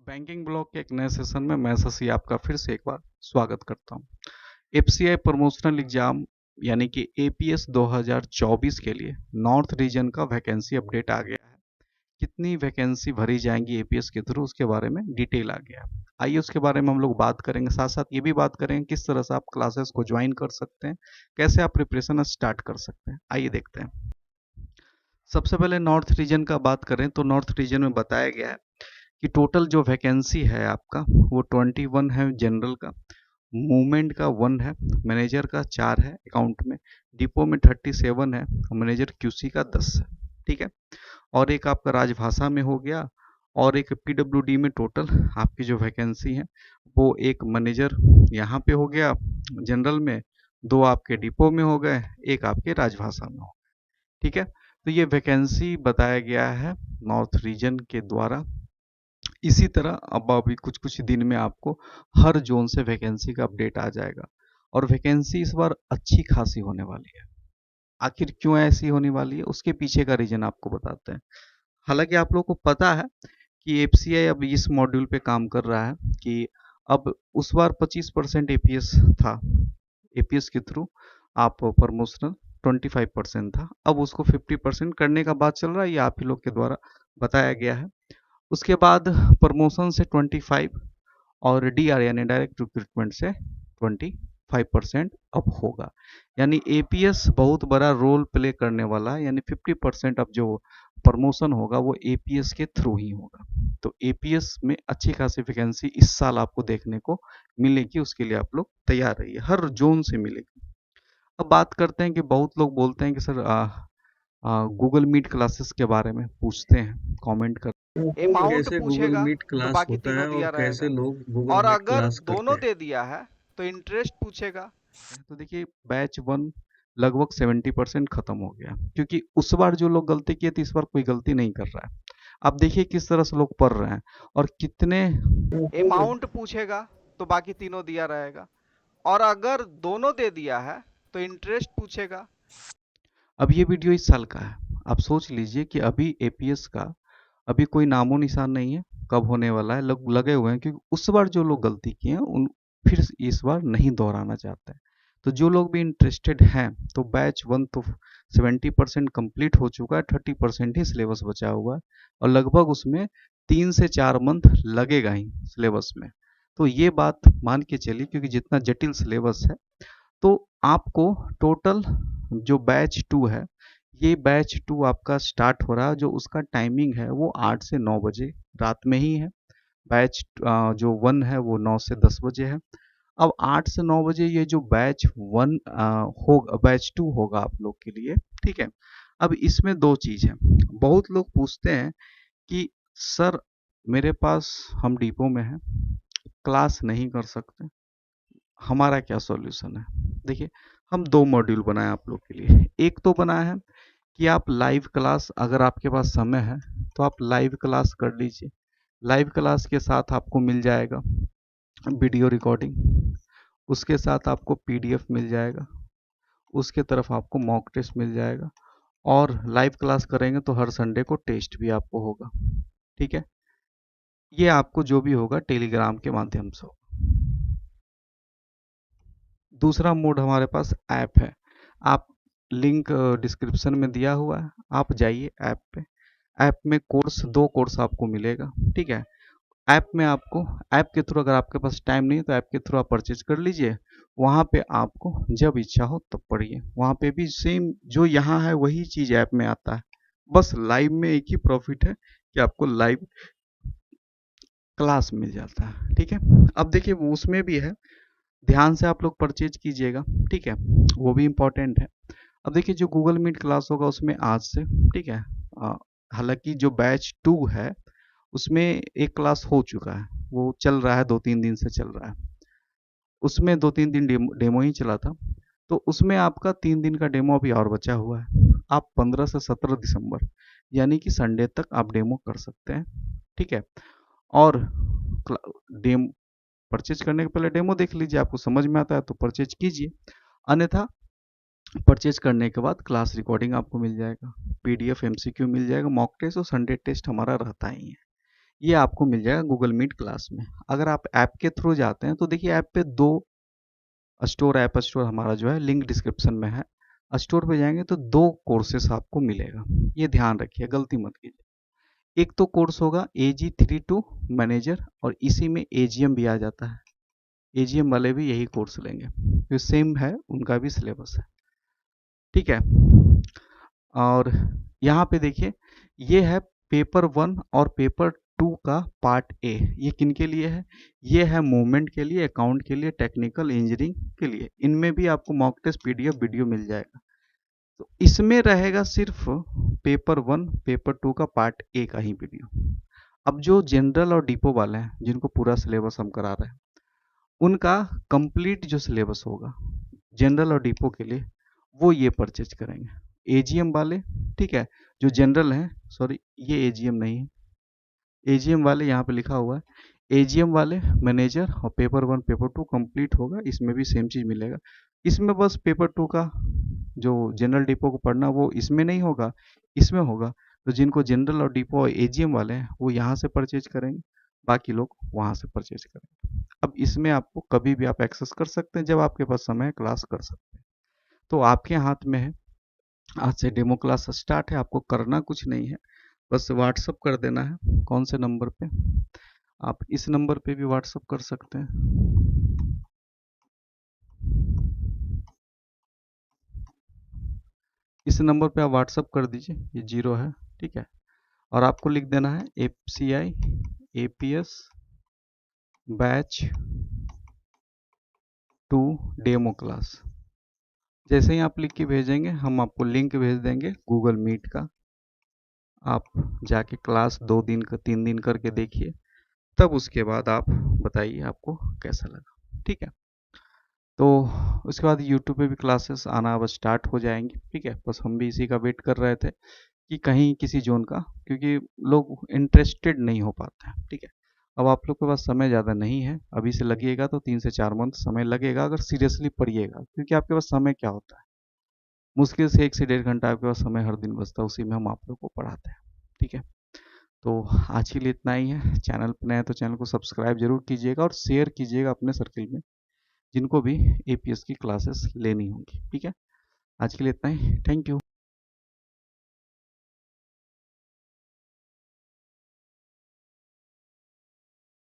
Banking block के एक नए सेशन में मैं शशि आपका फिर से एक बार स्वागत करता हूं। एफसीआई प्रमोशनल एग्जाम यानी कि एपीएस 2024 के लिए नॉर्थ रीजन का वैकेंसी अपडेट आ गया है। कितनी वैकेंसी भरी जाएंगी एपीएस के थ्रू उसके बारे में डिटेल आ गया है। आइए उसके बारे में हम लोग बात करेंगे, साथ साथ ये भी बात करेंगे किस तरह से आप क्लासेस को ज्वाइन कर सकते हैं, कैसे आप प्रिपरेशन स्टार्ट कर सकते हैं। आइए देखते हैं। सबसे पहले नॉर्थ रीजन का बात करें तो नॉर्थ रीजन में बताया गया है कि टोटल जो वैकेंसी है आपका वो 21 है जनरल का, मूवमेंट का 1 है, मैनेजर का 4 है अकाउंट में, डिपो में 37 है, मैनेजर क्यूसी का 10 है। ठीक है। और एक आपका राजभाषा में हो गया, और एक पीडब्ल्यूडी में टोटल आपकी जो वैकेंसी है वो एक मैनेजर यहाँ पे हो गया जनरल में, दो आपके डिपो में हो गए, एक आपके राजभाषा में हो गए। ठीक है। तो ये वैकेंसी बताया गया है नॉर्थ रीजन के द्वारा। इसी तरह अब अभी कुछ कुछ दिन में आपको हर जोन से वैकेंसी का अपडेट आ जाएगा, और वैकेंसी इस बार अच्छी खासी होने वाली है। आखिर क्यों ऐसी होने वाली है उसके पीछे का रीजन आपको बताते हैं। हालांकि आप लोगों को पता है कि एफसीआई अब इस मॉड्यूल पे काम कर रहा है कि अब उस बार 25% एपीएस था, एपीएस के थ्रू आप प्रमोशनल 25% था, अब उसको 50% करने का बात चल रहा है, ये आप ही लोग के द्वारा बताया गया है। उसके बाद प्रमोशन से 25 और डीआर यानी डायरेक्ट रिक्रूटमेंट से 25% अब होगा। यानी एपीएस बहुत बड़ा रोल प्ले करने वाला है, यानी 50% अब जो प्रमोशन होगा वो एपीएस के थ्रू ही होगा। तो एपीएस में अच्छी खासी वैकेंसी इस साल आपको देखने को मिलेगी, उसके लिए आप लोग तैयार रहिए, हर जोन से मिलेगी। अब बात करते हैं कि बहुत लोग बोलते हैं कि सर गूगल मीट क्लासेस के बारे में पूछते हैं, कमेंट कर अमाउंट कैसे गूगल पूछेगा मीट तो क्लास बाकी होता तीनों है और दिया कैसे रहेगा। लोग गूगल और मीट अगर क्लास करते दोनों हैं। दे दिया है तो इंटरेस्ट पूछेगा। तो देखिए बैच 1 लगभग 70% खत्म हो गया, क्योंकि उस बार जो लोग गलती किए थे इस बार कोई गलती नहीं कर रहा है। अब देखिए किस तरह से लोग पढ़ रहे हैं और कितने। अमाउंट पूछेगा तो बाकी तीनों दिया रहेगा। और अगर दोनों दे दिया है तो इंटरेस्ट पूछेगा। अब ये वीडियो इस साल का है, आप सोच लीजिए कि अभी एपीएस का अभी कोई नामो निशान नहीं है, कब होने वाला है। लोग लगे हुए हैं क्योंकि उस बार जो लोग गलती किए हैं उन फिर इस बार नहीं दोहराना चाहते हैं। तो जो लोग भी इंटरेस्टेड हैं तो बैच 1 तो 70% कंप्लीट हो चुका है, 30% ही सिलेबस बचा हुआ है, और लगभग उसमें 3 से 4 मंथ लगेगा ही सिलेबस में। तो ये बात मान के चलिए, क्योंकि जितना जटिल सिलेबस है तो आपको टोटल जो बैच 2 है, ये बैच 2 आपका स्टार्ट हो रहा है, जो उसका टाइमिंग है वो 8 से 9 बजे रात में ही है। बैच जो 1 है वो 9 से 10 बजे है। अब 8 से 9 बजे ये जो बैच 1 होगा, बैच 2 होगा आप लोग के लिए। ठीक है। अब इसमें दो चीज़ है, बहुत लोग पूछते हैं कि सर मेरे पास, हम डिपो में हैं, क्लास नहीं कर सकते, हमारा क्या सॉल्यूशन है। देखिए हम दो मॉड्यूल बनाए आप लोग के लिए। एक तो बनाया है कि आप लाइव क्लास, अगर आपके पास समय है तो आप लाइव क्लास कर लीजिए। लाइव क्लास के साथ आपको मिल जाएगा वीडियो रिकॉर्डिंग, उसके साथ आपको पीडीएफ मिल जाएगा, उसके तरफ आपको मॉक टेस्ट मिल जाएगा, और लाइव क्लास करेंगे तो हर संडे को टेस्ट भी आपको होगा। ठीक है। ये आपको जो भी होगा टेलीग्राम के माध्यम से होगा। दूसरा मोड हमारे पास ऐप है, आप लिंक डिस्क्रिप्शन में दिया हुआ है, आप जाइए ऐप पे। ऐप में कोर्स, दो कोर्स आपको मिलेगा। ठीक है। ऐप में आपको, ऐप के थ्रू अगर आपके पास टाइम नहीं है तो ऐप के थ्रू आप परचेज कर लीजिए। वहाँ पे आपको जब इच्छा हो तब पढ़िए, वहाँ पे भी सेम जो यहाँ है वही चीज़ ऐप में आता है। बस लाइव में एक ही प्रॉफिट है कि आपको लाइव क्लास मिल जाता है। ठीक है। अब देखिए वो उसमें भी है, ध्यान से आप लोग परचेज कीजिएगा। ठीक है। वो भी इम्पोर्टेंट है। अब देखिए जो गूगल मीट क्लास होगा उसमें आज से, ठीक है, हालांकि जो बैच 2 है उसमें एक क्लास हो चुका है, वो चल रहा है, 2-3 दिन से चल रहा है। उसमें 2-3 दिन डेमो ही चला था। तो उसमें आपका 3 दिन का डेमो अभी और बचा हुआ है। आप 15 से 17 दिसंबर यानी कि संडे तक आप डेमो कर सकते हैं। ठीक है। और डेम परचेज करने के पहले डेमो देख लीजिए, आपको समझ में आता है तो परचेज कीजिए, अन्यथा परचेज करने के बाद क्लास रिकॉर्डिंग आपको मिल जाएगा, पीडीएफ एमसीक्यू मिल जाएगा, मॉक टेस्ट और संडे टेस्ट हमारा रहता ही है। ये आपको मिल जाएगा गूगल मीट क्लास में। अगर आप ऐप के थ्रू जाते हैं तो देखिए ऐप पे दो स्टोर, ऐप स्टोर हमारा जो है लिंक डिस्क्रिप्शन में है। स्टोर पे जाएंगे तो दो कोर्सेस आपको मिलेगा, ये ध्यान रखिए, गलती मत कीजिए। एक तो कोर्स होगा AG32 मैनेजर, और इसी में AGM भी आ जाता है। AGM वाले भी यही कोर्स लेंगे, तो सेम है, उनका भी सिलेबस है। ठीक है। और यहाँ पे देखिए ये है पेपर 1 और पेपर 2 का पार्ट ए। ये किन के लिए है? ये है मूवमेंट के लिए, अकाउंट के लिए, टेक्निकल इंजीनियरिंग के लिए। इनमें भी आपको मॉक टेस्ट PDF वीडियो मिल जाएगा। तो इसमें रहेगा सिर्फ पेपर 1 पेपर 2 का पार्ट ए का ही वीडियो। अब जो जनरल और डिपो वाले हैं जिनको पूरा सिलेबस हम करा रहे हैं, उनका कंप्लीट जो सिलेबस होगा जनरल और डिपो के लिए, वो ये परचेज करेंगे। AGM वाले, ठीक है, जो जनरल हैं, सॉरी ये AGM नहीं है, AGM वाले यहाँ पे लिखा हुआ है AGM वाले मैनेजर, और पेपर 1 पेपर 2 कंप्लीट होगा, इसमें भी सेम चीज़ मिलेगा। इसमें बस पेपर 2 का जो जनरल डिपो को पढ़ना वो इसमें नहीं होगा, इसमें होगा। तो जिनको जनरल और डिपो और AGM वाले हैं वो यहाँ से परचेज करेंगे, बाकी लोग वहाँ से परचेज करेंगे। अब इसमें आपको कभी भी आप एक्सेस कर सकते हैं, जब आपके पास समय है क्लास कर सकते हैं। तो आपके हाथ में है, आज से डेमो क्लास स्टार्ट है, आपको करना कुछ नहीं है, बस व्हाट्सअप कर देना है। कौन से नंबर पे? आप इस नंबर पे भी व्हाट्सअप कर सकते हैं। इस नंबर पे आप व्हाट्सअप कर दीजिए, ये 0 है, ठीक है। और आपको लिख देना है FCI APS batch 2 demo class. जैसे ही आप लिख के भेजेंगे हम आपको लिंक भेज देंगे गूगल मीट का। आप जाके क्लास 2 दिन का 3 दिन करके देखिए, तब उसके बाद आप बताइए आपको कैसा लगा। ठीक है। तो उसके बाद यूट्यूब पे भी क्लासेस आना अब स्टार्ट हो जाएंगी। ठीक है, बस हम भी इसी का वेट कर रहे थे कि कहीं किसी जोन का, क्योंकि लोग इंटरेस्टेड नहीं हो पाते हैं। ठीक है। अब आप लोग के पास समय ज़्यादा नहीं है, अभी से लगेगा तो 3 से 4 मंथ समय लगेगा अगर सीरियसली पढ़िएगा, क्योंकि आपके पास समय क्या होता है, मुश्किल से 1 से 1.5 घंटा आपके पास समय हर दिन बचता है, उसी में हम आप लोग को पढ़ाते हैं। ठीक है। तो आज के लिए इतना ही है। चैनल पर नए हैं तो चैनल को सब्सक्राइब जरूर कीजिएगा और शेयर कीजिएगा अपने सर्किल में, जिनको भी APS की क्लासेस लेनी होंगी। ठीक है। आज के लिए इतना ही। Thank you.